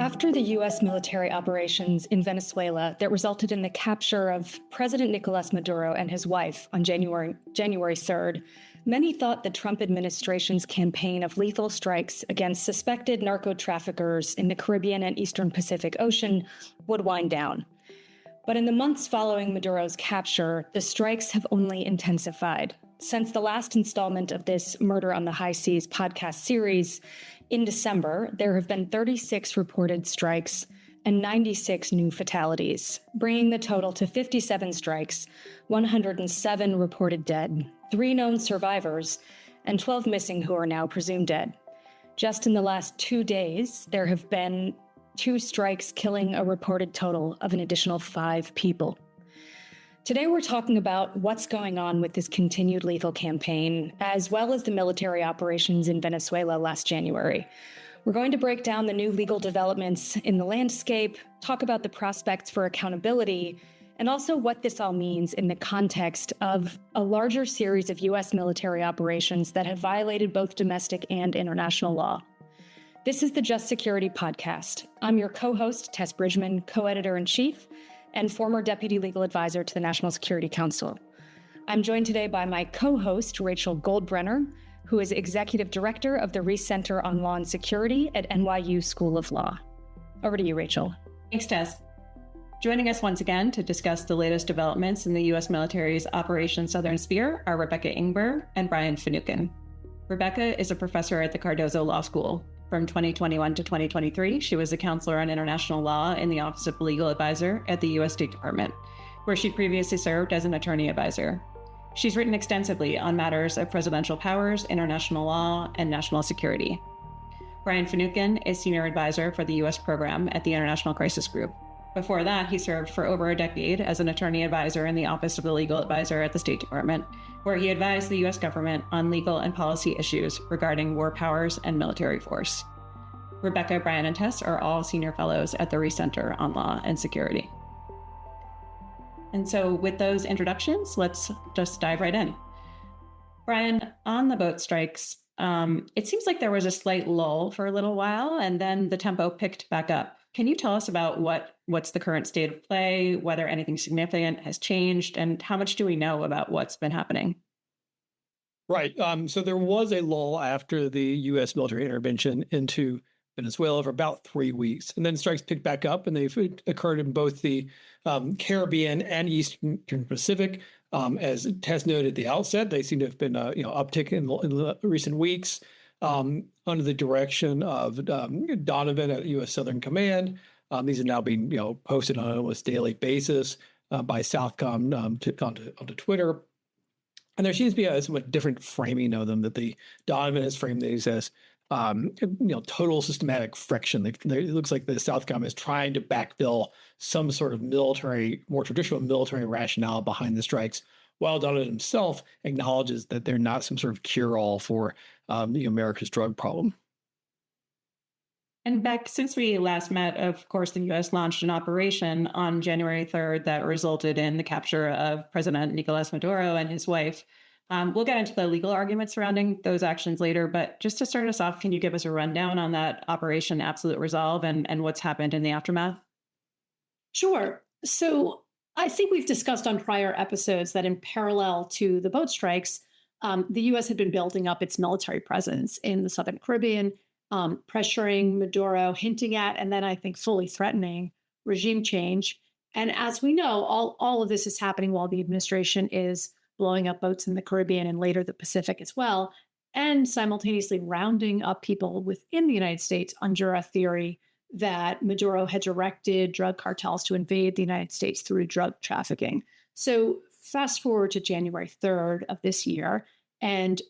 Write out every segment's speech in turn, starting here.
After the U.S. military operations in Venezuela that resulted in the capture of President Nicolás Maduro and his wife on January 3rd, many thought the Trump administration's campaign of lethal strikes against suspected narco-traffickers in the Caribbean and Eastern Pacific Ocean would wind down. But in the months following Maduro's capture, the strikes have only intensified. Since the last installment of this Murder on the High Seas podcast series, in December, there have been 36 reported strikes and 96 new fatalities, bringing the total to 57 strikes, 107 reported dead, 3 known survivors, and 12 missing who are now presumed dead. Just in the last 2 days, there have been 2 strikes killing a reported total of an additional 5 people. Today, we're talking about what's going on with this continued lethal campaign, as well as the military operations in Venezuela last January. We're going to break down the new legal developments in the landscape, talk about the prospects for accountability, and also what this all means in the context of a larger series of U.S. military operations that have violated both domestic and international law. This is the Just Security Podcast. I'm your co-host, Tess Bridgeman, co-editor-in-chief, and former deputy legal advisor to the National Security Council. I'm joined today by my co-host, Rachel Goldbrenner, who is executive director of the Reiss Center on Law and Security at NYU School of Law. Over to you, Rachel. Thanks, Tess. Joining us once again to discuss the latest developments in the U.S. military's Operation Southern Sphere are Rebecca Ingber and Brian Finucane. Rebecca is a professor at the Cardozo Law School. From 2021 to 2023, she was a counselor on international law in the Office of Legal Advisor at the U.S. State Department, where she previously served as an attorney advisor. She's written extensively on matters of presidential powers, international law, and national security. Brian Finucane is senior advisor for the U.S. program at the International Crisis Group. Before that, he served for over a decade as an attorney advisor in the Office of the Legal Advisor at the State Department, where he advised the U.S. government on legal and policy issues regarding war powers and military force. Rebecca, Brian, and Tess are all senior fellows at the Reiss Center on Law and Security. And so with those introductions, let's just dive right in. Brian, on the boat strikes, it seems like there was a slight lull for a little while, and then the tempo picked back up. Can you tell us about what's the current state of play, whether anything significant has changed, and how much do we know about what's been happening? Right. So there was a lull after the U.S. military intervention into Venezuela for about 3 weeks, and then strikes picked back up, and they've occurred in both the Caribbean and Eastern Pacific. As Tess noted at the outset, they seem to have been uptick in the recent weeks. Under the direction of Donovan at U.S. Southern Command. These are now being posted on an almost daily basis by Southcom onto Twitter. And there seems to be a somewhat different framing of them, that the Donovan has framed these as total systematic friction. It looks like the Southcom is trying to backfill some sort of more traditional military rationale behind the strikes, while Donovan himself acknowledges that they're not some sort of cure-all for America's drug problem. And Beck, since we last met, of course, the U.S. launched an operation on January 3rd that resulted in the capture of President Nicolás Maduro and his wife. We'll get into the legal arguments surrounding those actions later, but just to start us off, can you give us a rundown on that Operation Absolute Resolve and what's happened in the aftermath? Sure. So I think we've discussed on prior episodes that in parallel to the boat strikes, the U.S. had been building up its military presence in the Southern Caribbean, pressuring Maduro, hinting at, and then I think fully threatening regime change. And as we know, all of this is happening while the administration is blowing up boats in the Caribbean and later the Pacific as well, and simultaneously rounding up people within the United States under a theory that Maduro had directed drug cartels to invade the United States through drug trafficking. So fast forward to January 3rd of this year, and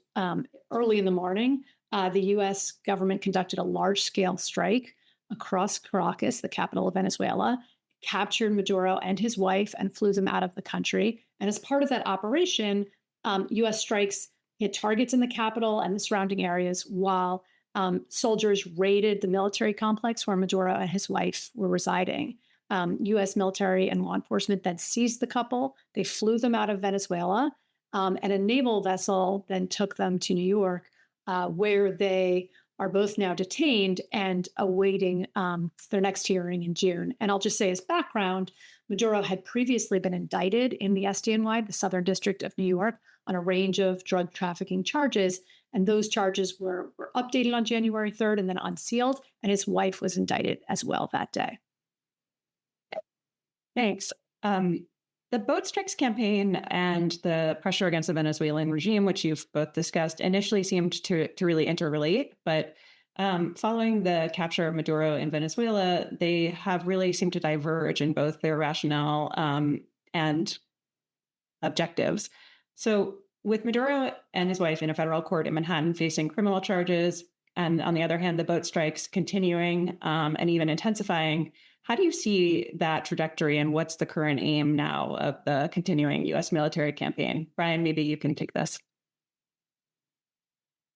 early in the morning, the U.S. government conducted a large-scale strike across Caracas, the capital of Venezuela, captured Maduro and his wife and flew them out of the country. And as part of that operation, U.S. strikes hit targets in the capital and the surrounding areas while soldiers raided the military complex where Maduro and his wife were residing. U.S. military and law enforcement then seized the couple. They flew them out of Venezuela, and a naval vessel then took them to New York, where they are both now detained and awaiting their next hearing in June. And I'll just say as background, Maduro had previously been indicted in the SDNY, the Southern District of New York, on a range of drug trafficking charges. And those charges were updated on January 3rd and then unsealed. And his wife was indicted as well that day. Thanks. The boat strikes campaign and the pressure against the Venezuelan regime, which you've both discussed, initially seemed to really interrelate. But following the capture of Maduro in Venezuela, they have really seemed to diverge in both their rationale and objectives. So with Maduro and his wife in a federal court in Manhattan facing criminal charges, and on the other hand, the boat strikes continuing and even intensifying, how do you see that trajectory and what's the current aim now of the continuing U.S. military campaign? Brian, maybe you can take this.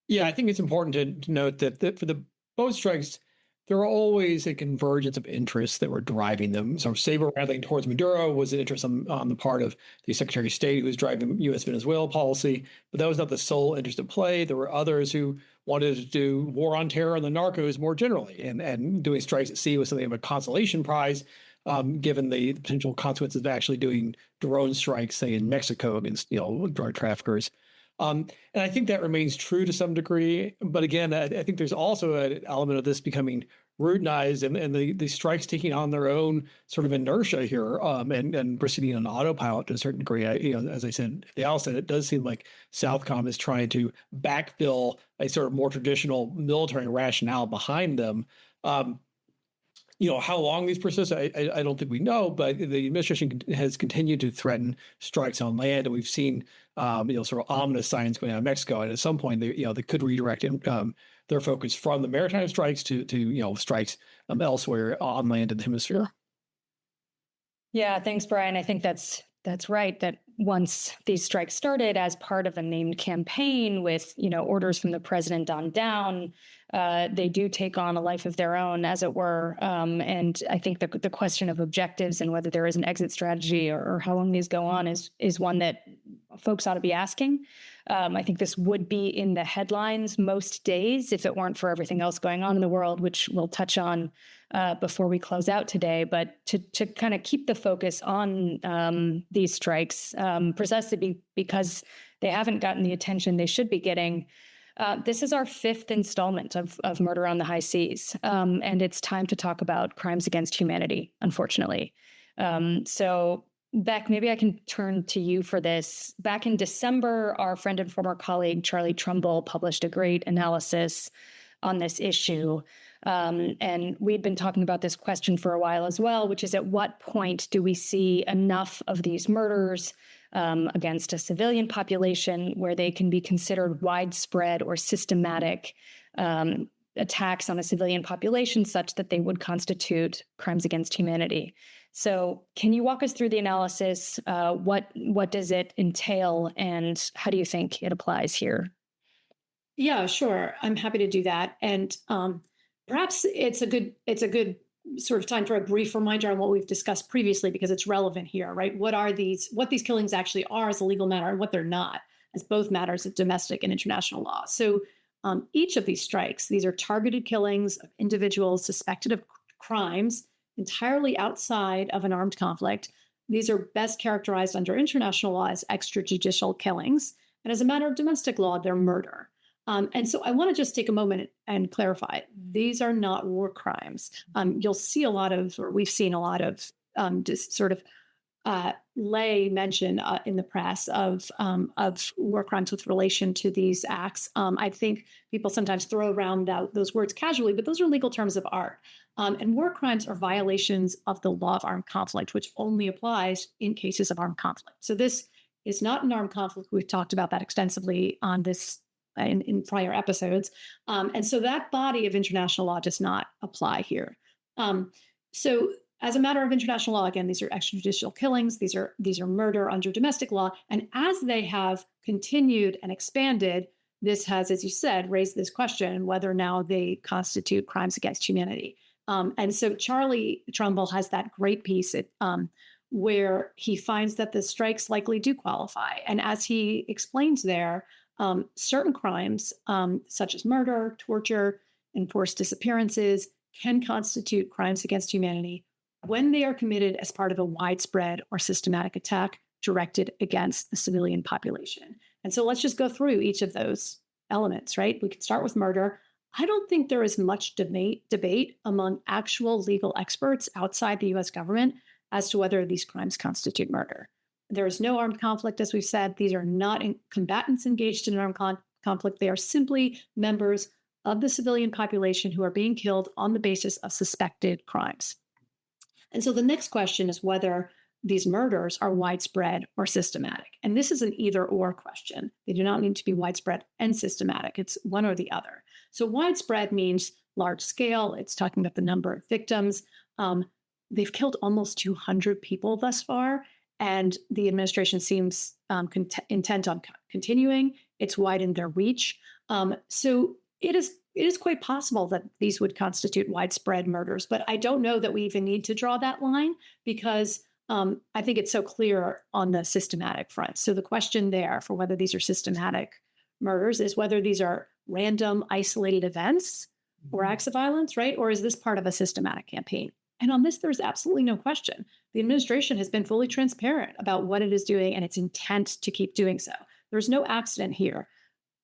Yeah, I think it's important to note that for the boat strikes, there are always a convergence of interests that were driving them. So saber rattling towards Maduro was an interest on the part of the Secretary of State who was driving U.S. Venezuela policy, but that was not the sole interest at play. There were others who wanted to do war on terror and the narcos more generally, and doing strikes at sea was something of a consolation prize, given the potential consequences of actually doing drone strikes, say in Mexico against drug traffickers. And I think that remains true to some degree. But again, I think there's also an element of this becoming routinized and the strikes taking on their own sort of inertia here and proceeding on autopilot to a certain degree. As I said at the outset, it does seem like Southcom is trying to backfill a sort of more traditional military rationale behind them. How long these persist, I don't think we know, but the administration has continued to threaten strikes on land, and we've seen, sort of ominous signs going on in Mexico. And at some point, they could redirect their focus from the maritime strikes to strikes elsewhere on land in the hemisphere. Yeah, thanks, Brian. I think that's right. That once these strikes started as part of a named campaign with orders from the president on down, they do take on a life of their own, as it were. And I think the question of objectives and whether there is an exit strategy or how long these go on is one that folks ought to be asking. I think this would be in the headlines most days if it weren't for everything else going on in the world, which we'll touch on before we close out today. But to kind of keep the focus on these strikes, precisely because they haven't gotten the attention they should be getting. This is our fifth installment of Murder on the High Seas, and it's time to talk about crimes against humanity, unfortunately. So, Beck, maybe I can turn to you for this. Back in December, our friend and former colleague, Charlie Trumbull, published a great analysis on this issue. And we'd been talking about this question for a while as well, which is at what point do we see enough of these murders against a civilian population where they can be considered widespread or systematic attacks on a civilian population such that they would constitute crimes against humanity. So can you walk us through the analysis? What does it entail, and how do you think it applies here? Yeah, sure. I'm happy to do that. And perhaps it's a good sort of time for a brief reminder on what we've discussed previously, because it's relevant here, right? What these killings actually are as a legal matter and what they're not, as both matters of domestic and international law. So each of these strikes, these are targeted killings of individuals suspected of crimes entirely outside of an armed conflict. These are best characterized under international law as extrajudicial killings. And as a matter of domestic law, they're murder. And so I want to just take a moment and clarify, these are not war crimes. You'll see we've seen a lot of just sort of lay mention in the press of war crimes with relation to these acts. I think people sometimes throw around those words casually, but those are legal terms of art. And war crimes are violations of the law of armed conflict, which only applies in cases of armed conflict. So this is not an armed conflict. We've talked about that extensively on this in prior episodes. And so that body of international law does not apply here. So as a matter of international law, again, these are extrajudicial killings. These are murder under domestic law. And as they have continued and expanded, this has, as you said, raised this question whether now they constitute crimes against humanity. And so Charlie Trumbull has that great piece where he finds that the strikes likely do qualify. And as he explains there, certain crimes, such as murder, torture, enforced disappearances can constitute crimes against humanity when they are committed as part of a widespread or systematic attack directed against the civilian population. And so let's just go through each of those elements, right? We could start with murder. I don't think there is much debate among actual legal experts outside the US government as to whether these crimes constitute murder. There is no armed conflict, as we've said. These are not combatants engaged in an armed conflict. They are simply members of the civilian population who are being killed on the basis of suspected crimes. And so the next question is whether these murders are widespread or systematic. And this is an either or question. They do not need to be widespread and systematic. It's one or the other. So widespread means large scale. It's talking about the number of victims. They've killed almost 200 people thus far, and the administration seems intent on continuing. It's widened their reach. So it is quite possible that these would constitute widespread murders, but I don't know that we even need to draw that line because I think it's so clear on the systematic front. So the question there for whether these are systematic murders is whether these are random, isolated events or acts of violence, right? Or is this part of a systematic campaign? And on this, there's absolutely no question. The administration has been fully transparent about what it is doing and its intent to keep doing so. There's no accident here.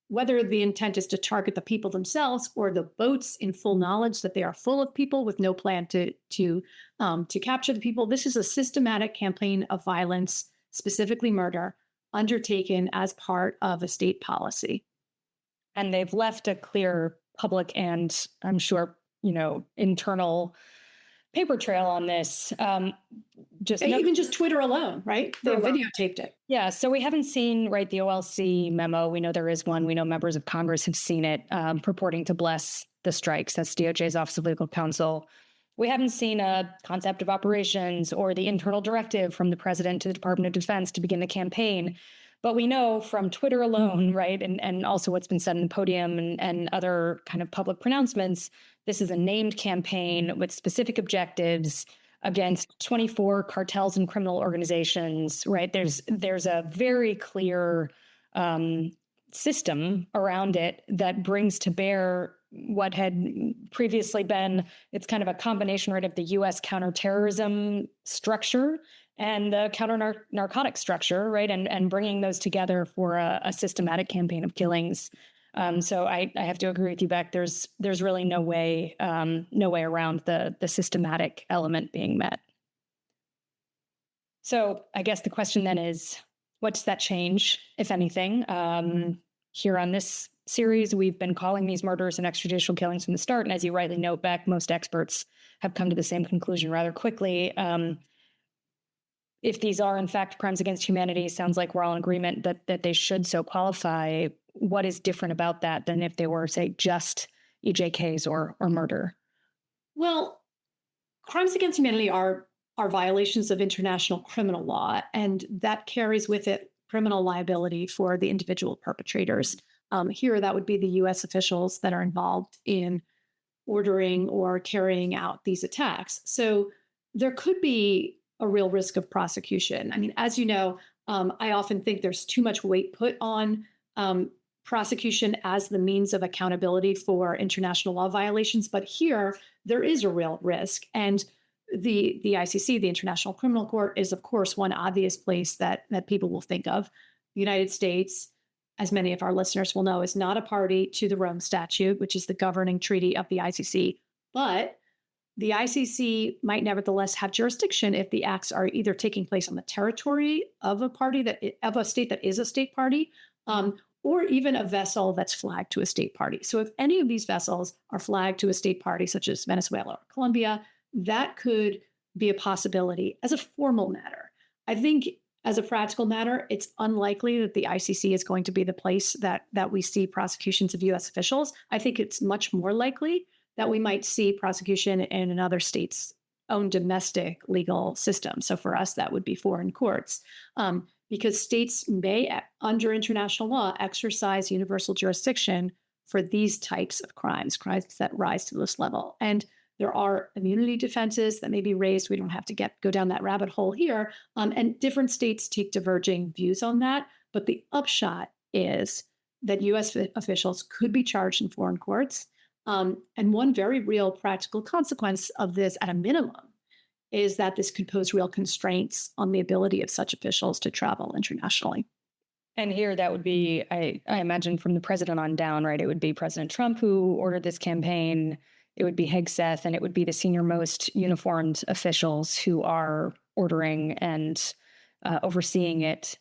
Whether the intent is to target the people themselves or the boats in full knowledge that they are full of people with no plan to capture the people, this is a systematic campaign of violence, specifically murder, undertaken as part of a state policy. And they've left a clear public and I'm sure, internal paper trail on this. Even just Twitter alone, right? They videotaped it. Yeah. So we haven't seen, right, the OLC memo. We know there is one. We know members of Congress have seen it purporting to bless the strikes. That's DOJ's Office of Legal Counsel. We haven't seen a concept of operations or the internal directive from the president to the Department of Defense to begin the campaign. But we know from Twitter alone, right, and also what's been said in the podium and other kind of public pronouncements, this is a named campaign with specific objectives against 24 cartels and criminal organizations, right? There's a very clear system around it that brings to bear what had previously been, it's kind of a combination, right, of the U.S. counterterrorism structure and the counter-narcotic structure, right, and bringing those together for a systematic campaign of killings. So I have to agree with you, Beck. There's really no way around the systematic element being met. So I guess the question then is, what does that change, if anything? Here on this series, we've been calling these murders and extrajudicial killings from the start. And as you rightly note, Beck, most experts have come to the same conclusion rather quickly. If these are, in fact, crimes against humanity, sounds like we're all in agreement that they should so qualify. What is different about that than if they were, say, just EJKs or murder? Well, crimes against humanity are violations of international criminal law, and that carries with it criminal liability for the individual perpetrators. Here, that would be the U.S. officials that are involved in ordering or carrying out these attacks. So there could be a real risk of prosecution. I mean, as you know, I often think there's too much weight put on prosecution as the means of accountability for international law violations. But here, there is a real risk. And the ICC, the International Criminal Court, is, of course, one obvious place that people will think of. The United States, as many of our listeners will know, is not a party to the Rome Statute, which is the governing treaty of the ICC. But the ICC might nevertheless have jurisdiction if the acts are either taking place on the territory of a state that is a state party, or even a vessel that's flagged to a state party. So if any of these vessels are flagged to a state party, such as Venezuela or Colombia, that could be a possibility as a formal matter. I think as a practical matter, it's unlikely that the ICC is going to be the place that we see prosecutions of U.S. officials. I think it's much more likely that we might see prosecution in another state's own domestic legal system. So for us, that would be foreign courts, because states may, under international law, exercise universal jurisdiction for these types of crimes that rise to this level. And there are immunity defenses that may be raised. We don't have to go down that rabbit hole here. And different states take diverging views on that. But the upshot is that U.S. officials could be charged in foreign courts. And one very real practical consequence of this, at a minimum, is that this could pose real constraints on the ability of such officials to travel internationally. And here that would be, I imagine, from the president on down, right? It would be President Trump who ordered this campaign. It would be Hegseth, and it would be the senior most uniformed officials who are ordering and overseeing it.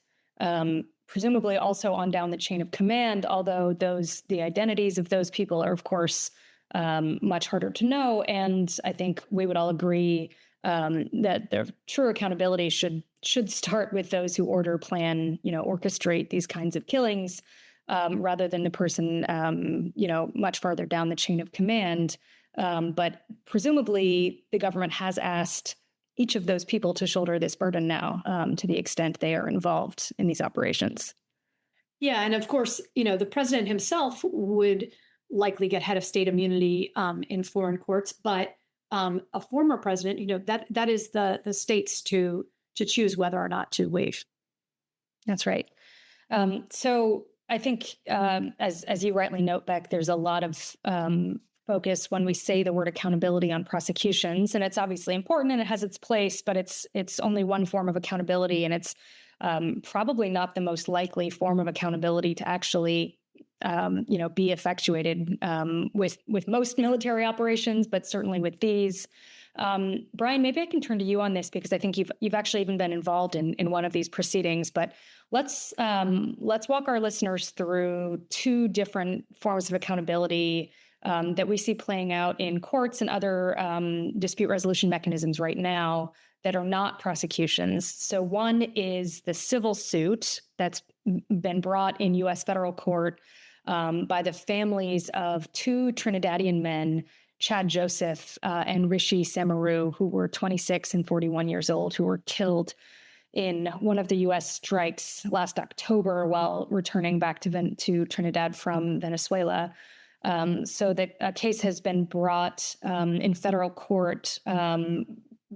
Presumably also on down the chain of command, although the identities of those people are, of course, much harder to know. And I think we would all agree that the true accountability should start with those who order, plan, orchestrate these kinds of killings, rather than the person, much farther down the chain of command. But presumably the government has asked each of those people to shoulder this burden now, to the extent they are involved in these operations. Yeah, and of course, the president himself would likely get head of state immunity in foreign courts, but a former president, that is the states to choose whether or not to waive. That's right. So I think, as you rightly note, Beck, there's a lot of focus when we say the word accountability on prosecutions, and it's obviously important and it has its place, but it's only one form of accountability, and it's probably not the most likely form of accountability to actually be effectuated with most military operations, but certainly with these. Brian, maybe I can turn to you on this, because I think you've actually even been involved in one of these proceedings. But let's walk our listeners through two different forms of accountability that we see playing out in courts and other dispute resolution mechanisms right now that are not prosecutions. So one is the civil suit that's been brought in U.S. federal court by the families of two Trinidadian men, Chad Joseph and Rishi Samaru, who were 26 and 41 years old, who were killed in one of the U.S. strikes last October while returning back to Trinidad from Venezuela. So the case has been brought in federal court,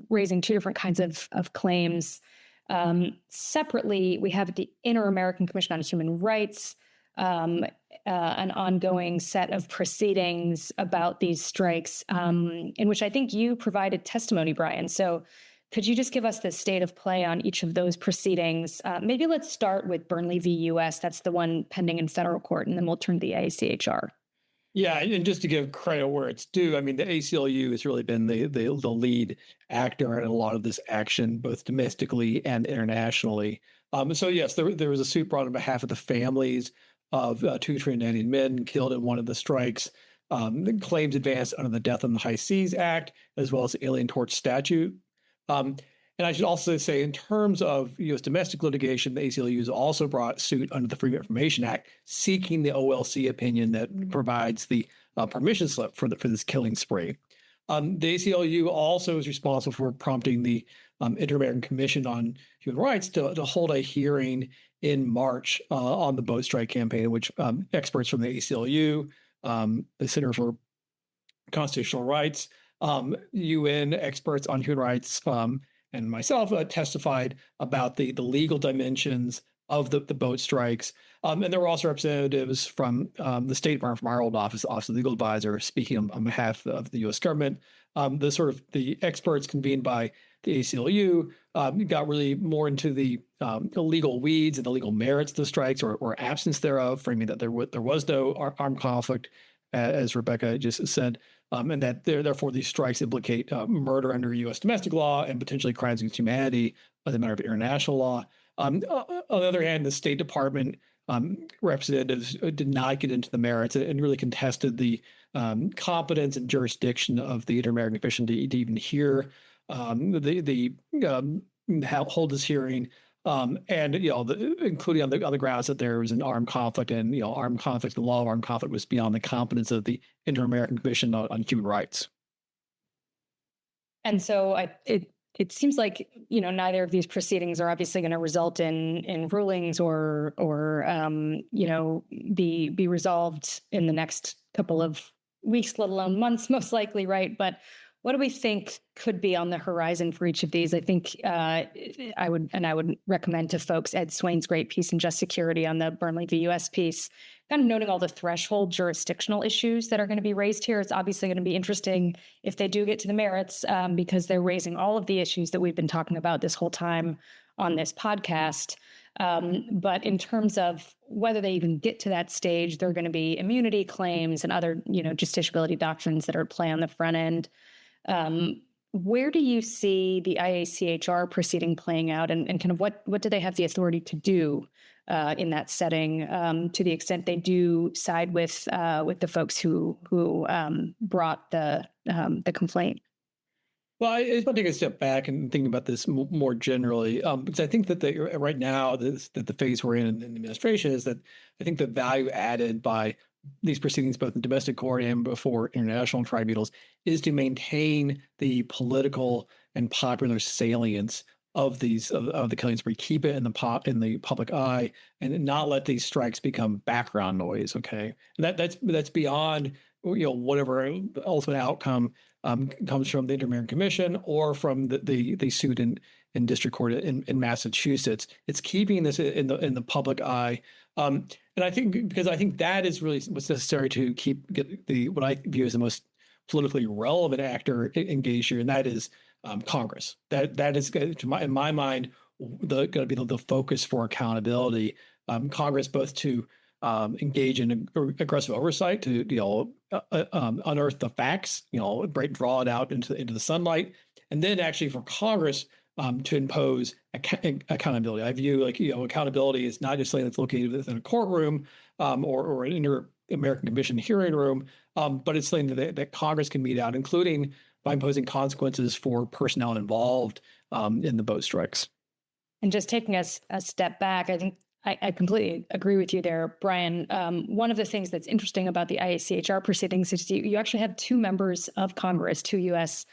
raising two different kinds of claims. Separately, we have the Inter-American Commission on Human Rights, an ongoing set of proceedings about these strikes, in which I think you provided testimony, Brian. So could you just give us the state of play on each of those proceedings? Maybe let's start with Burnley v. U.S. That's the one pending in federal court, and then we'll turn to the ACHR. Yeah, and just to give credit where it's due, I mean, the ACLU has really been the lead actor in a lot of this action, both domestically and internationally. So yes, there was a suit brought on behalf of the families of two Trinidadian men killed in one of the strikes. Claims advanced under the Death on the High Seas Act, as well as the Alien Tort Statute. And I should also say, in terms of U.S. domestic litigation, the ACLU has also brought suit under the Freedom of Information Act, seeking the OLC opinion that provides the permission slip for this killing spree. The ACLU also is responsible for prompting the Inter-American Commission on Human Rights to hold a hearing in March on the boat strike campaign, in which experts from the ACLU, the Center for Constitutional Rights, UN experts on human rights, and myself testified about the legal dimensions of the boat strikes. And there were also representatives from the State Department, from our old office of the legal advisor, speaking on behalf of the U.S. government. The experts convened by the ACLU got really more into the legal weeds and the legal merits of the strikes, or absence thereof, framing that there was no armed conflict, as Rebecca just said, and that therefore these strikes implicate murder under U.S. domestic law and potentially crimes against humanity as a matter of international law. On the other hand, the State Department representatives did not get into the merits and really contested the competence and jurisdiction of the Inter-American Commission to even hear hold this hearing, and including on the grounds that there was an armed conflict, and armed conflict, the law of armed conflict was beyond the competence of the Inter-American Commission on Human Rights. And so it seems like neither of these proceedings are obviously going to result in rulings or be resolved in the next couple of weeks, let alone months, most likely, right? But what do we think could be on the horizon for each of these? I think I would recommend to folks Ed Swain's great piece in Just Security on the Burnley v. U.S. piece, kind of noting all the threshold jurisdictional issues that are going to be raised here. It's obviously going to be interesting if they do get to the merits, because they're raising all of the issues that we've been talking about this whole time on this podcast. But in terms of whether they even get to that stage, there are going to be immunity claims and other, justiciability doctrines that are at play on the front end. Where do you see the IACHR proceeding playing out, and kind of what do they have the authority to do in that setting, to the extent they do side with the folks who brought the complaint? Well, I just want to take a step back and think about this more generally, because I think that right now that the phase we're in the administration is that I think the value added by these proceedings, both in domestic court and before international tribunals, is to maintain the political and popular salience of these of the killings, where you keep it in the public eye and not let these strikes become background noise. Okay, and that's beyond whatever ultimate outcome comes from the Inter-American Commission or from the suit in district court in Massachusetts. It's keeping this in the public eye, and I think that is really what's necessary to get what I view as the most politically relevant actor engaged here, and that is Congress. That is, in my mind, going to be the focus for accountability. Congress, both to engage in aggressive oversight, to unearth the facts, draw it out into the sunlight, and then actually for Congress to impose accountability. I view accountability is not just something that's located within a courtroom or an Inter-American Commission hearing room, but it's something that Congress can mete out, including by imposing consequences for personnel involved in the boat strikes. And just taking us a step back, I think I completely agree with you there, Brian. One of the things that's interesting about the IACHR proceedings is you actually have two members of Congress, two U.S.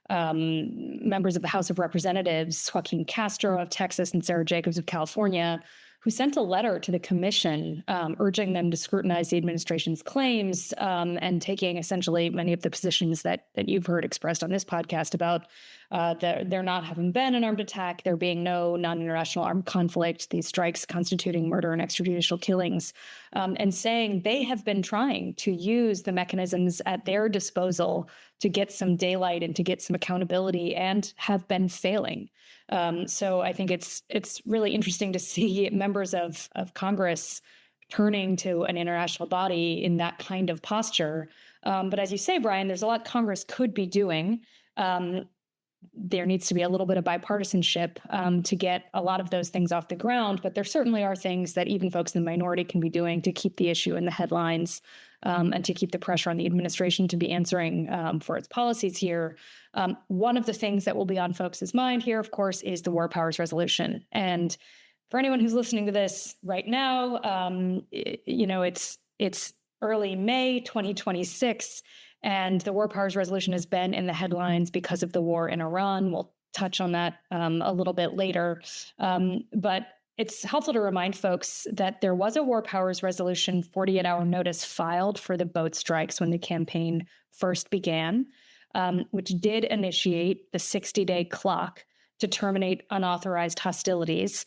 Members of the House of Representatives, Joaquin Castro of Texas and Sarah Jacobs of California, who sent a letter to the commission urging them to scrutinize the administration's claims and taking essentially many of the positions that you've heard expressed on this podcast about there not having been an armed attack, there being no non-international armed conflict, these strikes constituting murder and extrajudicial killings, and saying they have been trying to use the mechanisms at their disposal to get some daylight and to get some accountability, and have been failing. So I think it's really interesting to see members of Congress turning to an international body in that kind of posture. But as you say, Brian, there's a lot Congress could be doing. There needs to be a little bit of bipartisanship to get a lot of those things off the ground. But there certainly are things that even folks in the minority can be doing to keep the issue in the headlines and to keep the pressure on the administration to be answering for its policies here. One of the things that will be on folks' mind here, of course, is the War Powers Resolution. And for anyone who's listening to this right now, it's early May 2026. And the War Powers Resolution has been in the headlines because of the war in Iran. We'll touch on that a little bit later. But it's helpful to remind folks that there was a War Powers Resolution 48-hour notice filed for the boat strikes when the campaign first began, which did initiate the 60-day clock to terminate unauthorized hostilities.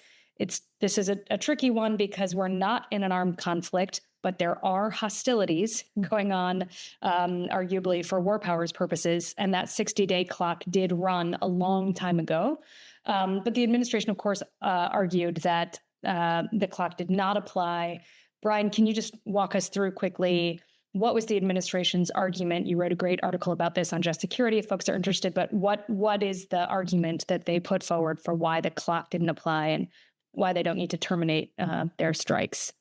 This is a tricky one because we're not in an armed conflict, but there are hostilities going on, arguably for war powers purposes, and that 60-day clock did run a long time ago. But the administration, of course, argued that the clock did not apply. Brian, can you just walk us through quickly what was the administration's argument? You wrote a great article about this on Just Security if folks are interested, but what is the argument that they put forward for why the clock didn't apply and why they don't need to terminate their strikes?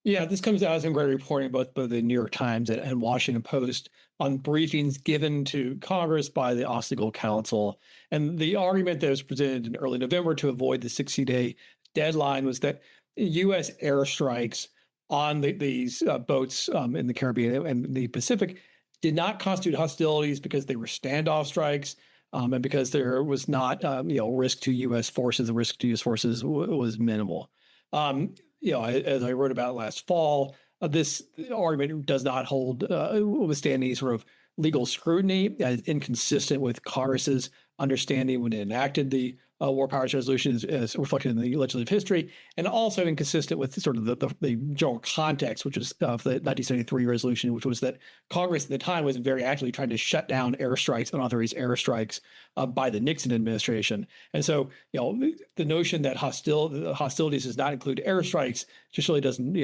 Yeah, this comes out as some great reporting both by the New York Times and Washington Post on briefings given to Congress by the Obstacle Council. And the argument that was presented in early November to avoid the 60-day deadline was that U.S. airstrikes on these boats in the Caribbean and the Pacific did not constitute hostilities because they were standoff strikes and because there was not risk to U.S. forces. The risk to U.S. forces was minimal. As I wrote about last fall, this argument does not withstand any sort of legal scrutiny, as inconsistent with Congress's understanding when it enacted the War Powers Resolution as reflected in the legislative history, and also inconsistent with sort of the general context, which was of the 1973 resolution, which was that Congress at the time was very actively trying to shut down airstrikes, unauthorized airstrikes by the Nixon administration. And so, the notion that hostilities does not include airstrikes just really doesn't,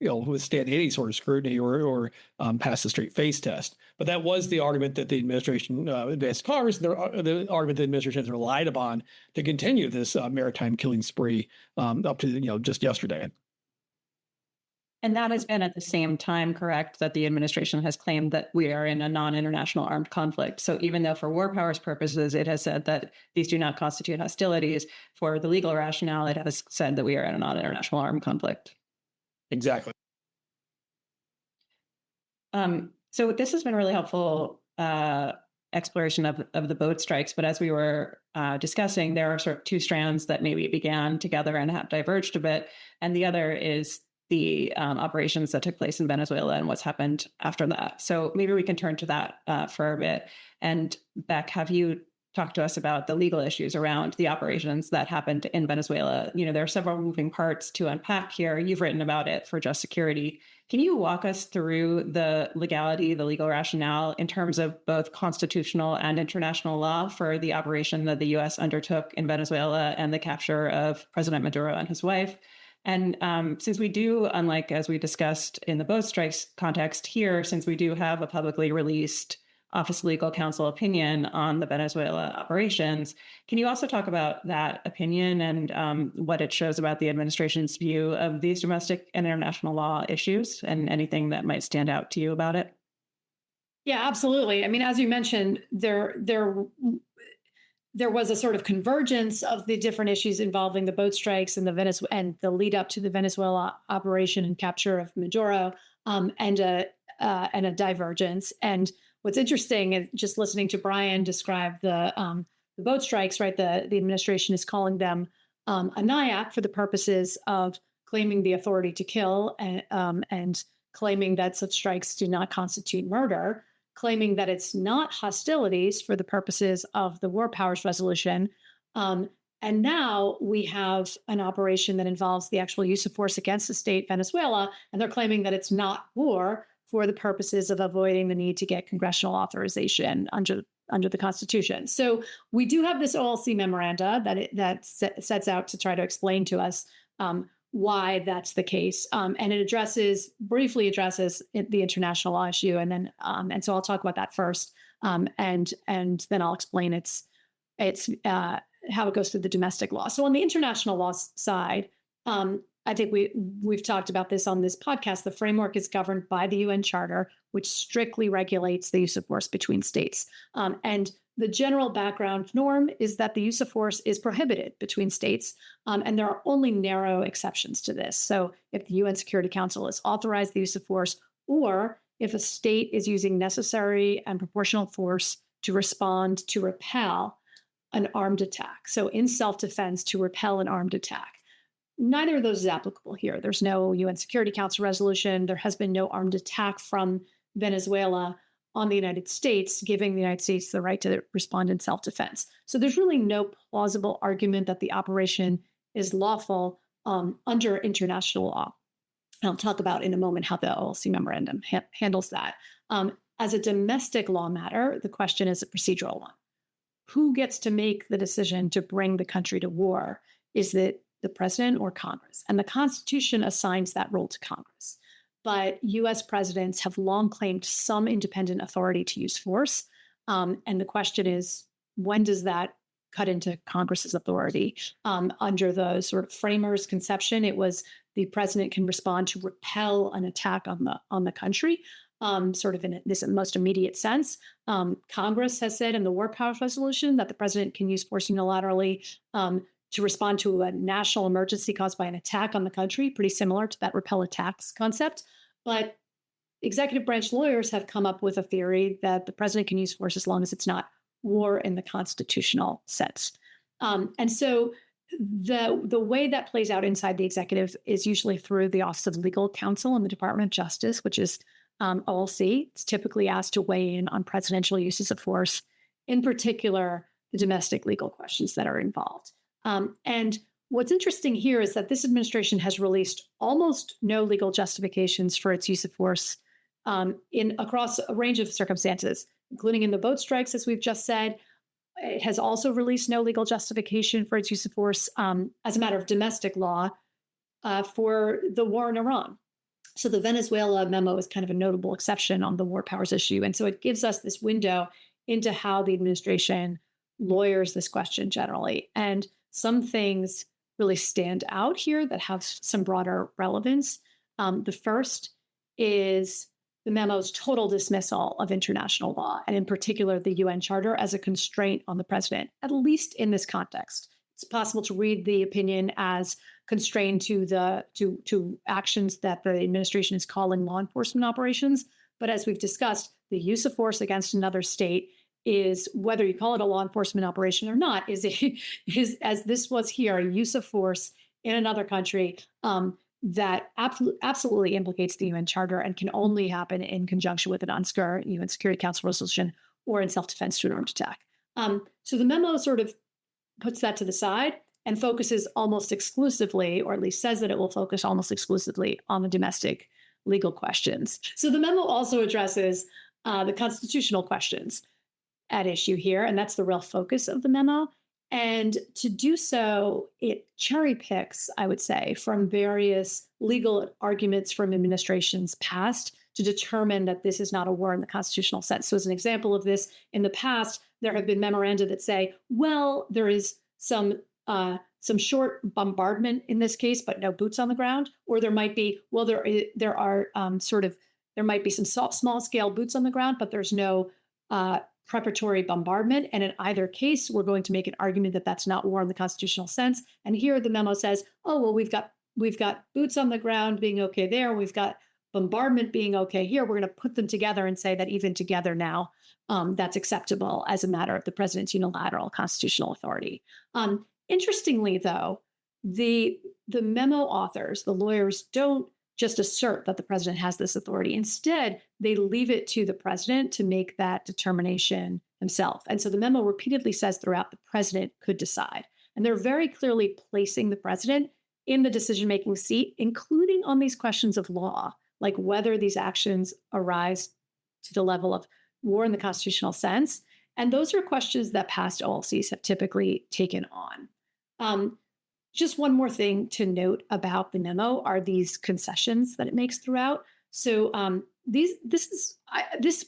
withstand any sort of scrutiny or pass the straight face test. But that was the argument that the administration advanced to Congress, and the argument the administration has relied upon to continue this maritime killing spree up to just yesterday. And that has been at the same time, correct, that the administration has claimed that we are in a non-international armed conflict. So even though for war powers purposes, it has said that these do not constitute hostilities, for the legal rationale, it has said that we are in a non-international armed conflict. Exactly. So this has been really helpful exploration of the boat strikes. But as we were discussing, there are sort of two strands that maybe began together and have diverged a bit. And the other is the operations that took place in Venezuela and what's happened after that. So maybe we can turn to that for a bit. And Beck, have you talked to us about the legal issues around the operations that happened in Venezuela? There are several moving parts to unpack here. You've written about it for Just Security. Can you walk us through the legality, the legal rationale in terms of both constitutional and international law for the operation that the U.S. undertook in Venezuela and the capture of President Maduro and his wife? And since we do, unlike as we discussed in the boat strikes context here, since we do have a publicly released Office of Legal Counsel opinion on the Venezuela operations, can you also talk about that opinion and what it shows about the administration's view of these domestic and international law issues and anything that might stand out to you about it? Yeah, absolutely. I mean, as you mentioned, there was a sort of convergence of the different issues involving the boat strikes and the lead up to the Venezuela operation and capture of Maduro, and a divergence. And what's interesting is just listening to Brian describe the boat strikes, right? The administration is calling them a NIAC for the purposes of claiming the authority to kill and claiming that such strikes do not constitute murder, claiming that it's not hostilities for the purposes of the War Powers Resolution. And now we have an operation that involves the actual use of force against the state, Venezuela, and they're claiming that it's not war for the purposes of avoiding the need to get congressional authorization under the Constitution. So we do have this OLC memoranda that sets out to try to explain to us why that's the case, and it briefly addresses the international law issue, and so I'll talk about that first, and then I'll explain its how it goes through the domestic law. So on the international law side, I think we've talked about this on this podcast. The framework is governed by the UN Charter, which strictly regulates the use of force between states. And the general background norm is that the use of force is prohibited between states, and there are only narrow exceptions to this. So if the UN Security Council has authorized the use of force, or if a state is using necessary and proportional force to respond to repel an armed attack. So in self-defense, to repel an armed attack. Neither of those is applicable here. There's no UN Security Council resolution. There has been no armed attack from Venezuela on the United States, giving the United States the right to respond in self-defense. So there's really no plausible argument that the operation is lawful under international law. I'll talk about in a moment how the OLC memorandum handles that. As a domestic law matter, the question is a procedural one. Who gets to make the decision to bring the country to war? Is it the president or Congress? And the Constitution assigns that role to Congress. But US presidents have long claimed some independent authority to use force. And the question is, when does that cut into Congress's authority? Under the sort of framers' conception, it was the president can respond to repel an attack on the country, sort of in this most immediate sense. Congress has said in the War Powers Resolution that the president can use force unilaterally to respond to a national emergency caused by an attack on the country, pretty similar to that repel attacks concept. But executive branch lawyers have come up with a theory that the president can use force as long as it's not war in the constitutional sense. And so the way that plays out inside the executive is usually through the Office of Legal Counsel in the Department of Justice, which is OLC. It's typically asked to weigh in on presidential uses of force, in particular, the domestic legal questions that are involved. And what's interesting here is that this administration has released almost no legal justifications for its use of force across a range of circumstances, including in the boat strikes, as we've just said. It has also released no legal justification for its use of force as a matter of domestic law for the war in Iran. So the Venezuela memo is kind of a notable exception on the war powers issue. And so it gives us this window into how the administration lawyers this question generally. And some things really stand out here that have some broader relevance. The first is the memo's total dismissal of international law, and in particular, the UN Charter as a constraint on the president, at least in this context. It's possible to read the opinion as constrained to actions that the administration is calling law enforcement operations. But as we've discussed, the use of force against another state is, whether you call it a law enforcement operation or not, is as this was here, a use of force in another country that absolutely implicates the UN Charter and can only happen in conjunction with an UNSCR, UN Security Council resolution, or in self-defense to an armed attack. So the memo sort of puts that to the side and focuses almost exclusively, or at least says that it will focus almost exclusively on the domestic legal questions. So the memo also addresses the constitutional questions at issue here, and that's the real focus of the memo. And to do so, it cherry picks, I would say, from various legal arguments from administrations past to determine that this is not a war in the constitutional sense. So as an example of this, in the past, there have been memoranda that say, well, there is some short bombardment in this case, but no boots on the ground. Or there might be, well, there might be some small scale boots on the ground, but there's no preparatory bombardment. And in either case, we're going to make an argument that that's not war in the constitutional sense. And here the memo says, oh, well, we've got boots on the ground being okay there. We've got bombardment being okay here. We're going to put them together and say that even together now, that's acceptable as a matter of the president's unilateral constitutional authority. Interestingly, though, the memo authors, the lawyers, don't just assert that the president has this authority. Instead, they leave it to the president to make that determination himself. And so the memo repeatedly says throughout, the president could decide. And they're very clearly placing the president in the decision-making seat, including on these questions of law, like whether these actions arise to the level of war in the constitutional sense. And those are questions that past OLCs have typically taken on. Just one more thing to note about the memo are these concessions that it makes throughout. So this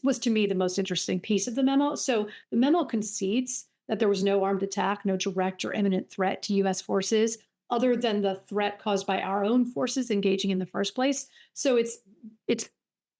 was to me the most interesting piece of the memo. So the memo concedes that there was no armed attack, no direct or imminent threat to U.S. forces, other than the threat caused by our own forces engaging in the first place. So it's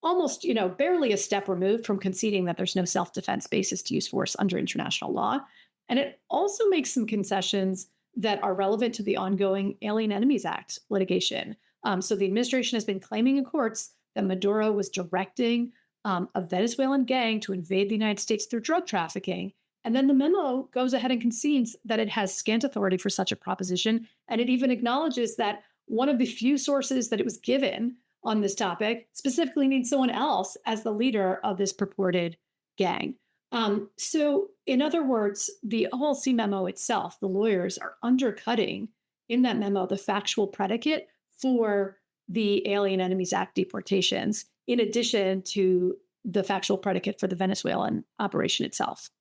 almost, barely a step removed from conceding that there's no self-defense basis to use force under international law. And it also makes some concessions that are relevant to the ongoing Alien Enemies Act litigation. So the administration has been claiming in courts that Maduro was directing a Venezuelan gang to invade the United States through drug trafficking. And then the memo goes ahead and concedes that it has scant authority for such a proposition. And it even acknowledges that one of the few sources that it was given on this topic specifically needs someone else as the leader of this purported gang. So in other words, the OLC memo itself, the lawyers are undercutting in that memo the factual predicate for the Alien Enemies Act deportations, in addition to the factual predicate for the Venezuelan operation itself.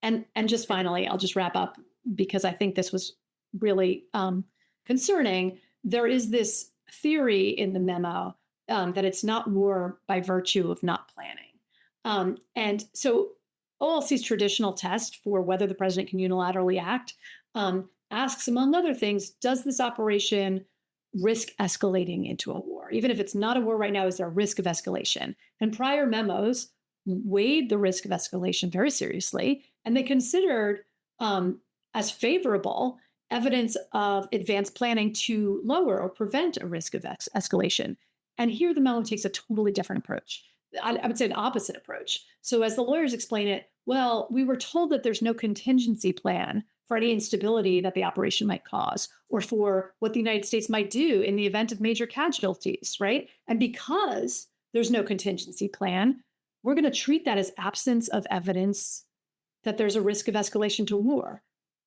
And just finally, I'll just wrap up because I think this was really concerning. There is this theory in the memo that it's not war by virtue of not planning. And so OLC's traditional test for whether the president can unilaterally act asks, among other things, does this operation risk escalating into a war? Even if it's not a war right now, is there a risk of escalation? And prior memos weighed the risk of escalation very seriously, and they considered as favorable evidence of advanced planning to lower or prevent a risk of escalation. And here the memo takes a totally different approach. I would say an opposite approach. So as the lawyers explain it, well, we were told that there's no contingency plan for any instability that the operation might cause, or for what the United States might do in the event of major casualties, right? And because there's no contingency plan, we're going to treat that as absence of evidence that there's a risk of escalation to war.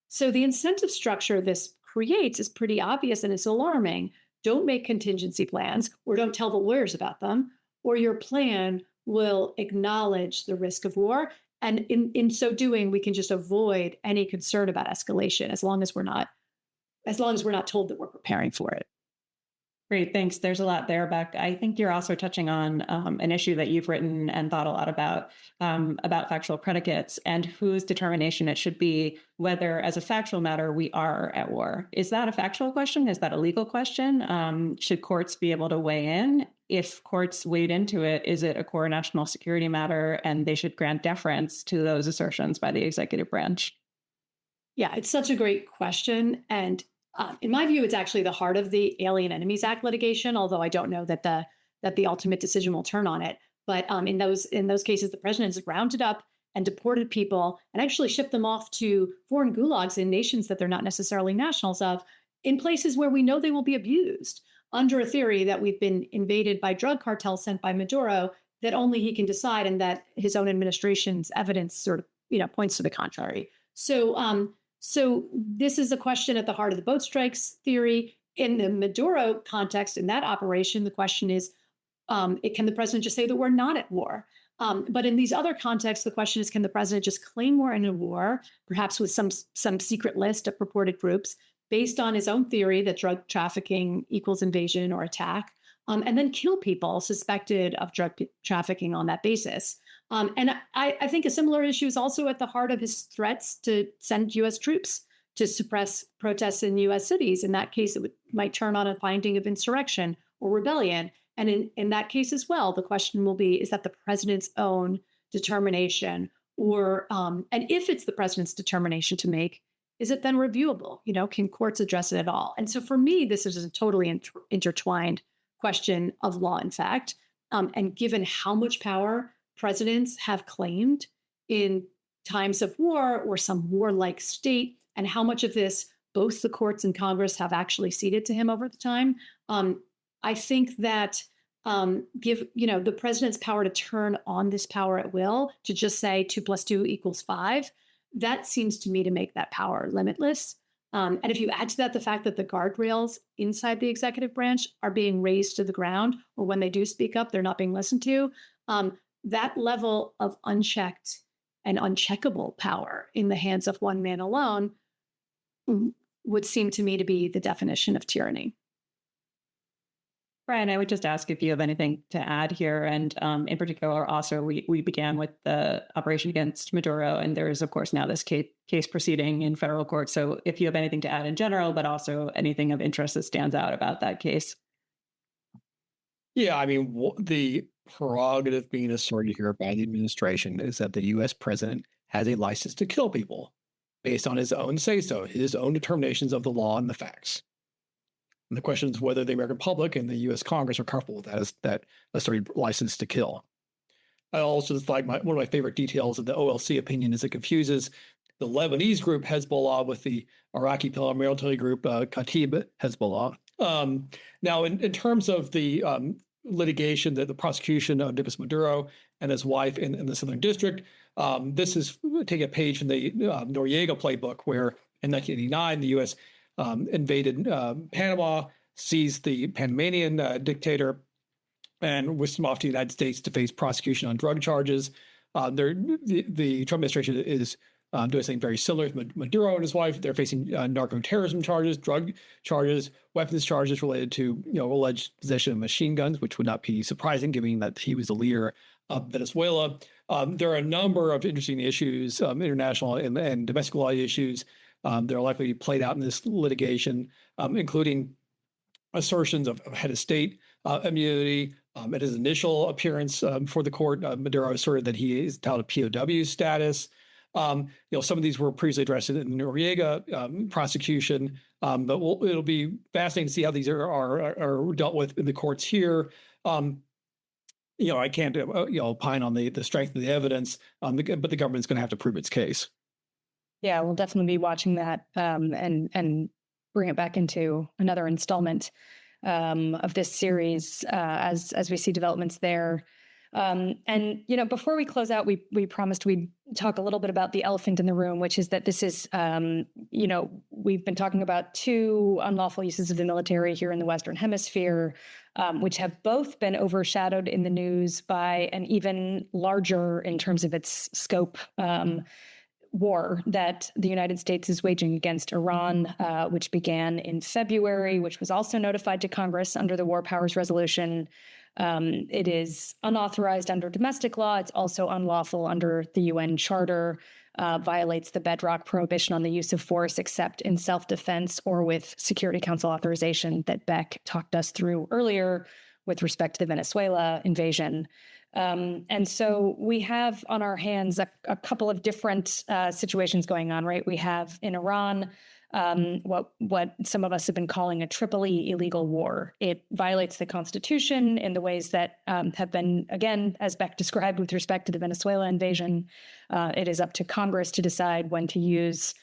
So the incentive structure this creates is pretty obvious and it's alarming. Don't make contingency plans or don't tell the lawyers about them, or your plan will acknowledge the risk of war. And in so doing, we can just avoid any concern about escalation as long as we're not told that we're preparing for it. Great, thanks. There's a lot there, Beck. I think you're also touching on an issue that you've written and thought a lot about factual predicates and whose determination it should be whether, as a factual matter, we are at war. Is that a factual question? Is that a legal question? Should courts be able to weigh in? If courts wade into it, is it a core national security matter and they should grant deference to those assertions by the executive branch? Yeah, it's such a great question. And in my view, it's actually the heart of the Alien Enemies Act litigation, although I don't know that the ultimate decision will turn on it. But in those cases, the president has rounded up and deported people and actually shipped them off to foreign gulags in nations that they're not necessarily nationals of, in places where we know they will be abused, under a theory that we've been invaded by drug cartels sent by Maduro that only he can decide, and that his own administration's evidence sort of points to the contrary. So this is a question at the heart of the boat strikes theory. In the Maduro context, in that operation, the question is, can the president just say that we're not at war? But in these other contexts, the question is, can the president just claim we're in a war, perhaps with some secret list of purported groups, based on his own theory that drug trafficking equals invasion or attack, and then kill people suspected of drug trafficking on that basis? And I think a similar issue is also at the heart of his threats to send U.S. troops to suppress protests in U.S. cities. In that case, might turn on a finding of insurrection or rebellion. And in that case as well, the question will be, is that the president's own determination? Or, and if it's the president's determination to make, is it then reviewable? Can courts address it at all? And so for me, this is a totally intertwined question of law and fact. And given how much power presidents have claimed in times of war or some warlike state, and how much of this both the courts and Congress have actually ceded to him over the time, I think that give the president's power to turn on this power at will, to just say 2 + 2 = 5, that seems to me to make that power limitless. And if you add to that the fact that the guardrails inside the executive branch are being raised to the ground, or when they do speak up, they're not being listened to, that level of unchecked and uncheckable power in the hands of one man alone would seem to me to be the definition of tyranny. Brian, I would just ask if you have anything to add here. And in particular, also, we began with the operation against Maduro, and there is, of course, now this case proceeding in federal court. So if you have anything to add in general, but also anything of interest that stands out about that case. Yeah, I mean, the prerogative being asserted here by the administration is that the U.S. president has a license to kill people based on his own say-so, his own determinations of the law and the facts. And the question is whether the American public and the U.S. Congress are comfortable with that as that asserted license to kill. I also like one of my favorite details of the OLC opinion is it confuses the Lebanese group Hezbollah with the Iraqi paramilitary group Kataib Hezbollah. Now, in terms of the litigation, the prosecution of Nicolás Maduro and his wife in the Southern District, this is taking a page from the Noriega playbook, where in 1989, the U.S. Invaded Panama, seized the Panamanian dictator, and whisked him off to the United States to face prosecution on drug charges. The Trump administration is doing something very similar with Maduro and his wife. They're facing narco-terrorism charges, drug charges, weapons charges related to alleged possession of machine guns, which would not be surprising given that he was the leader of Venezuela. There are a number of interesting issues, international and domestic law issues, that are likely to be played out in this litigation, including assertions of head of state immunity. At his initial appearance for the court, Maduro asserted that he is entitled to POW status. Some of these were previously addressed in the Noriega prosecution, but it'll be fascinating to see how these are dealt with in the courts here. I can't opine on the strength of the evidence, but the government's going to have to prove its case. Yeah, we'll definitely be watching that and bring it back into another installment of this series as we see developments there. And before we close out, we promised we'd talk a little bit about the elephant in the room, which is that this is, we've been talking about two unlawful uses of the military here in the Western Hemisphere, which have both been overshadowed in the news by an even larger, in terms of its scope, war that the United States is waging against Iran, which began in February, which was also notified to Congress under the War Powers Resolution. It is unauthorized under domestic law. It's also unlawful under the UN Charter, violates the bedrock prohibition on the use of force except in self-defense or with Security Council authorization that Beck talked us through earlier with respect to the Venezuela invasion. And so we have on our hands a couple of different situations going on, right? We have in Iran what some of us have been calling a Tripoli illegal war. It violates the Constitution in the ways that have been, again, as Beck described with respect to the Venezuela invasion. It is up to Congress to decide when to use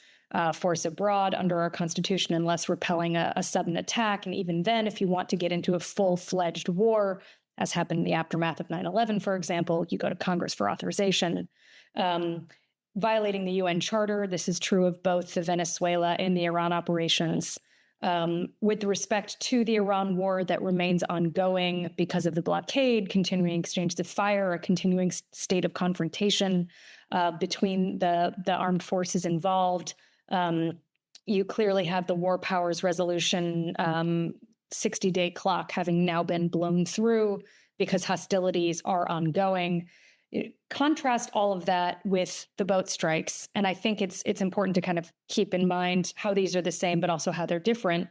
force abroad under our Constitution unless repelling a sudden attack. And even then, if you want to get into a full-fledged war, as happened in the aftermath of 9/11, for example, you go to Congress for authorization. Violating the UN Charter, this is true of both the Venezuela and the Iran operations. With respect to the Iran war that remains ongoing because of the blockade, continuing exchanges of fire, a continuing state of confrontation between the armed forces involved. You clearly have the War Powers Resolution 60-day clock having now been blown through because hostilities are ongoing. Contrast all of that with the boat strikes, and I think it's important to kind of keep in mind how these are the same, but also how they're different.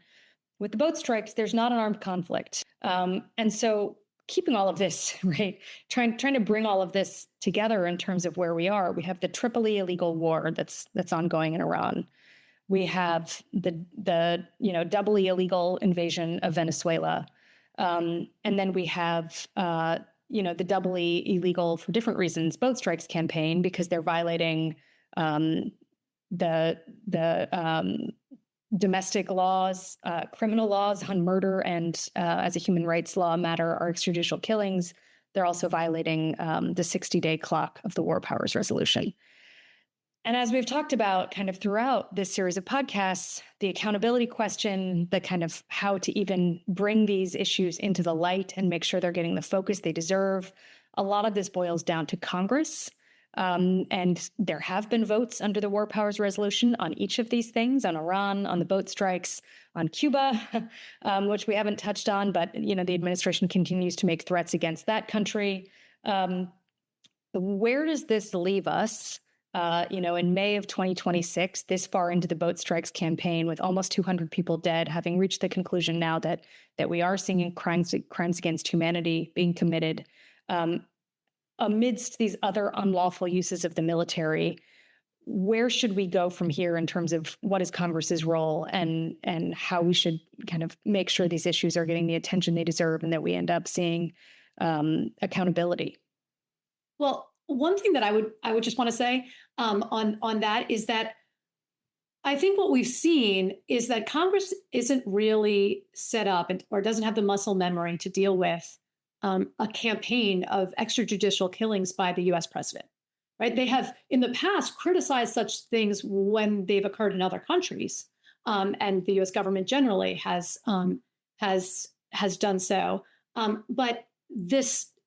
With the boat strikes, there's not an armed conflict, and so keeping all of this right, trying to bring all of this together in terms of where we are. We have the Tripoli illegal war that's ongoing in Iran. We have the doubly illegal invasion of Venezuela. And then we have, the doubly illegal, for different reasons, boat strikes campaign because they're violating the domestic laws, criminal laws on murder, and as a human rights law matter, are extrajudicial killings. They're also violating the 60-day clock of the War Powers Resolution. And as we've talked about kind of throughout this series of podcasts, the accountability question, the kind of how to even bring these issues into the light and make sure they're getting the focus they deserve, a lot of this boils down to Congress. And there have been votes under the War Powers Resolution on each of these things, on Iran, on the boat strikes, on Cuba, which we haven't touched on, but the administration continues to make threats against that country. Where does this leave us? In May of 2026, this far into the boat strikes campaign, with almost 200 people dead, having reached the conclusion now that we are seeing crimes against humanity being committed amidst these other unlawful uses of the military. Where should we go from here in terms of what is Congress's role and how we should kind of make sure these issues are getting the attention they deserve and that we end up seeing accountability? Well, one thing that I would just want to say on that is that I think what we've seen is that Congress isn't really set up or doesn't have the muscle memory to deal with a campaign of extrajudicial killings by the U.S. president. Right? They have in the past criticized such things when they've occurred in other countries, and the U.S. government generally has done so. But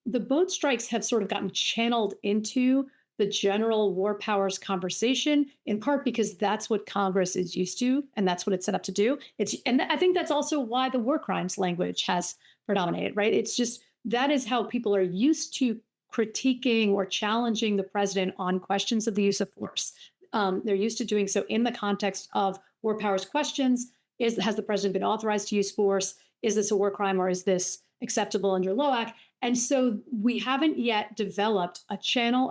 the boat strikes have sort of gotten channeled into the general war powers conversation, in part because that's what Congress is used to, and that's what it's set up to do. And I think that's also why the war crimes language has predominated, right? It's just that is how people are used to critiquing or challenging the president on questions of the use of force. They're used to doing so in the context of war powers questions. Has the president been authorized to use force? Is this a war crime, or is this acceptable under LOAC? And so we haven't yet developed a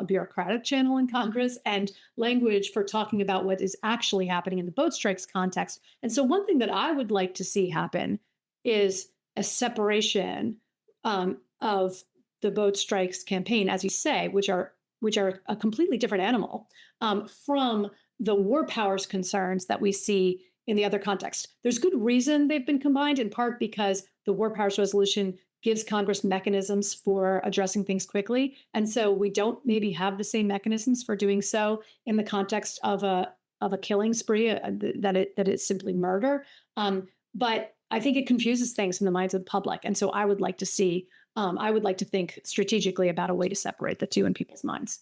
bureaucratic channel in Congress and language for talking about what is actually happening in the boat strikes context. And so one thing that I would like to see happen is a separation of the boat strikes campaign, as you say, which are a completely different animal from the war powers concerns that we see in the other context. There's good reason they've been combined, in part because the War Powers Resolution gives Congress mechanisms for addressing things quickly. And so we don't maybe have the same mechanisms for doing so in the context of a killing spree, that it's simply murder. But I think it confuses things in the minds of the public. And so I would like to think strategically about a way to separate the two in people's minds.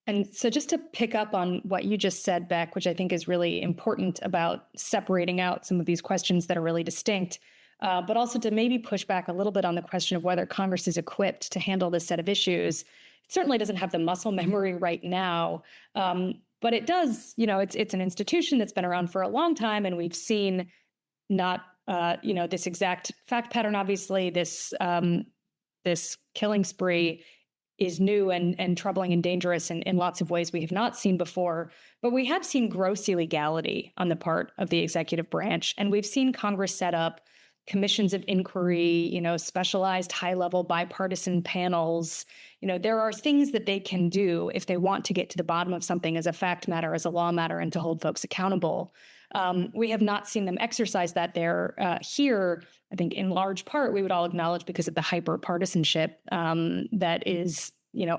And so just to pick up on what you just said, Beck, which I think is really important about separating out some of these questions that are really distinct, but also to maybe push back a little bit on the question of whether Congress is equipped to handle this set of issues. It certainly doesn't have the muscle memory right now, but it does, it's an institution that's been around for a long time, and we've seen not, this exact fact pattern. Obviously, this killing spree is new and troubling and dangerous in lots of ways we have not seen before. But we have seen gross illegality on the part of the executive branch. And we've seen Congress set up commissions of inquiry, specialized high-level bipartisan panels. There are things that they can do if they want to get to the bottom of something as a fact matter, as a law matter, and to hold folks accountable. We have not seen them exercise that there. Here, I think in large part, we would all acknowledge because of the hyper-partisanship that is,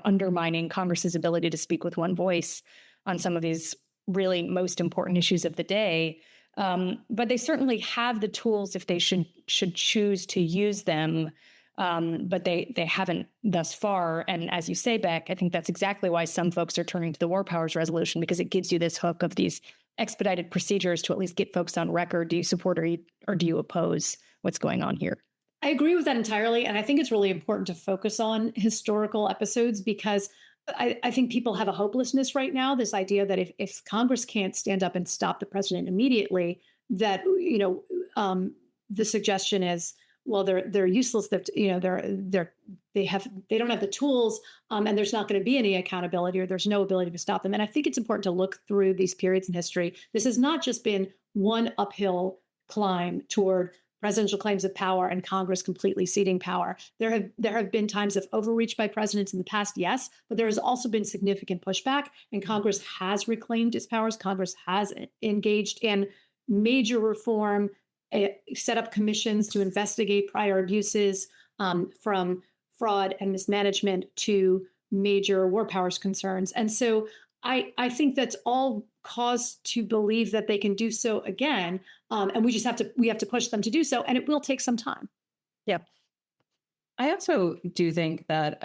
undermining Congress's ability to speak with one voice on some of these really most important issues of the day. But they certainly have the tools if they should choose to use them. But they haven't thus far. And as you say, Beck, I think that's exactly why some folks are turning to the War Powers Resolution, because it gives you this hook of these expedited procedures to at least get folks on record. Do you support or do you oppose what's going on here? I agree with that entirely. And I think it's really important to focus on historical episodes, because I think people have a hopelessness right now. This idea that if Congress can't stand up and stop the president immediately, that, the suggestion is, well, they're useless. That they don't have the tools, and there's not going to be any accountability, or there's no ability to stop them. And I think it's important to look through these periods in history. This has not just been one uphill climb toward presidential claims of power and Congress completely ceding power. There have been times of overreach by presidents in the past, yes, but there has also been significant pushback, and Congress has reclaimed its powers. Congress has engaged in major reform, set up commissions to investigate prior abuses, from fraud and mismanagement to major war powers concerns. And so I think that's all cause to believe that they can do so again. And we have to push them to do so. And it will take some time. Yeah. I also do think that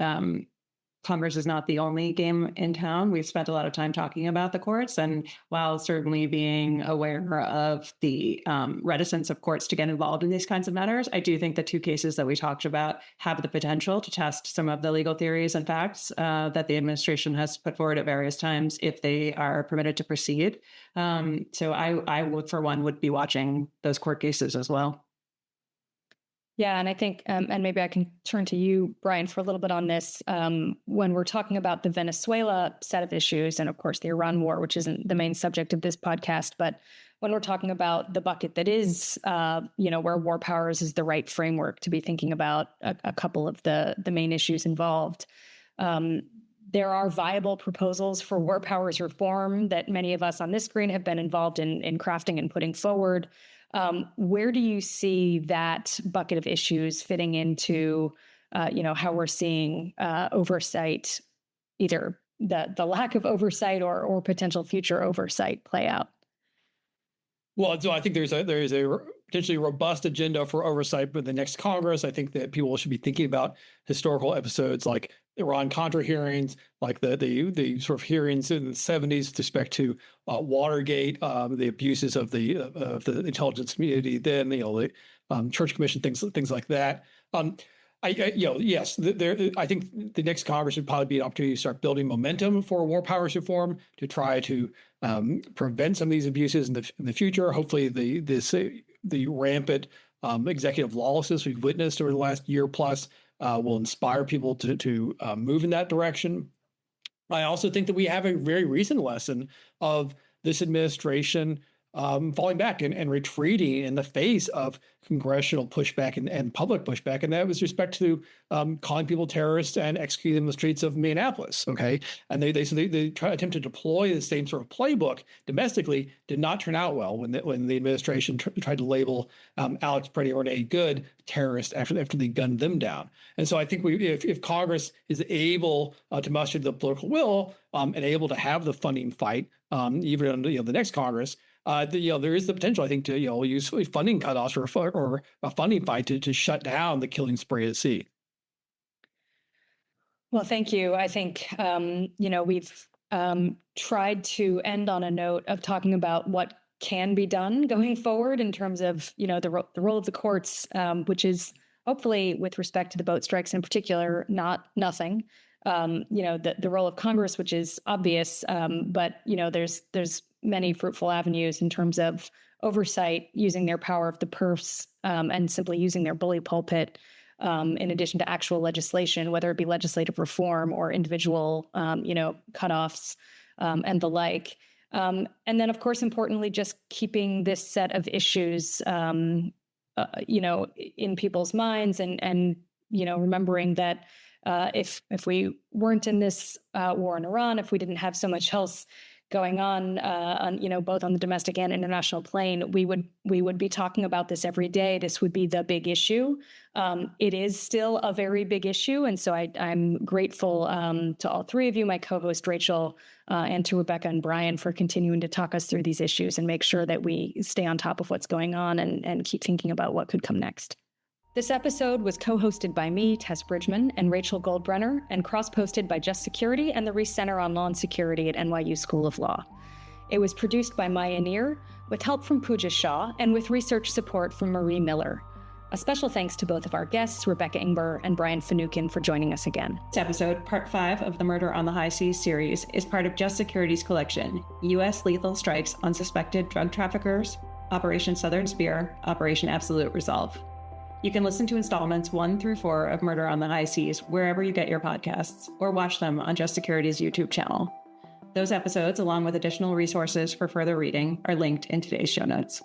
Congress is not the only game in town. We've spent a lot of time talking about the courts, and while certainly being aware of the reticence of courts to get involved in these kinds of matters, I do think the two cases that we talked about have the potential to test some of the legal theories and facts that the administration has put forward at various times if they are permitted to proceed. So I would, for one, would be watching those court cases as well. Yeah, and I think, and maybe I can turn to you, Brian, for a little bit on this. When we're talking about the Venezuela set of issues, and of course the Iran war, which isn't the main subject of this podcast, but when we're talking about the bucket that is, where war powers is the right framework to be thinking about a couple of the main issues involved. There are viable proposals for war powers reform that many of us on this screen have been involved in crafting and putting forward. Where do you see that bucket of issues fitting into, how we're seeing oversight, either the lack of oversight or potential future oversight play out? Well, so I think there is a potentially robust agenda for oversight with the next Congress. I think that people should be thinking about historical episodes like Iran-Contra hearings, like the sort of hearings in the 70s with respect to Watergate, the abuses of the intelligence community, then the Church Commission, things like that. Yes, I think the next Congress would probably be an opportunity to start building momentum for war powers reform to try to prevent some of these abuses in the future. Hopefully, the rampant executive lawlessness we've witnessed over the last year plus will inspire people to move in that direction. I also think that we have a very recent lesson of this administration falling back and retreating in the face of congressional pushback and public pushback. And that was respect to calling people terrorists and executing them in the streets of Minneapolis. Okay. And they attempt to deploy the same sort of playbook domestically, did not turn out well when the administration tried to label Alex Pretty or Renee Good terrorists after they gunned them down. And so I think if Congress is able to muster the political will and able to have the funding fight, even under the next Congress, there is the potential, I think, to use funding cutoffs or a funding fight to shut down the killing spree at sea. Well, thank you. I think we've tried to end on a note of talking about what can be done going forward in terms of the role of the courts, which is hopefully, with respect to the boat strikes in particular, not nothing. The role of Congress, which is obvious, but there's many fruitful avenues in terms of oversight, using their power of the purse, and simply using their bully pulpit, in addition to actual legislation, whether it be legislative reform or individual, cutoffs, and the like. And then, of course, importantly, just keeping this set of issues, in people's minds, and remembering that if we weren't in this war in Iran, if we didn't have so much else going on both on the domestic and international plane, we would be talking about this every day. This would be the big issue. It is still a very big issue, and so I'm grateful to all three of you, my co-host Rachel, and to Rebecca and Brian, for continuing to talk us through these issues and make sure that we stay on top of what's going on and keep thinking about what could come next. This episode was co-hosted by me, Tess Bridgeman, and Rachel Goldbrenner, and cross-posted by Just Security and the Reiss Center on Law and Security at NYU School of Law. It was produced by Maya Neer, with help from Pooja Shah, and with research support from Marie Miller. A special thanks to both of our guests, Rebecca Ingber and Brian Finucane, for joining us again. This episode, Part 5 of the Murder on the High Seas series, is part of Just Security's collection, U.S. Lethal Strikes on Suspected Drug Traffickers, Operation Southern Spear, Operation Absolute Resolve. You can listen to installments 1 through 4 of Murder on the High Seas wherever you get your podcasts, or watch them on Just Security's YouTube channel. Those episodes, along with additional resources for further reading, are linked in today's show notes.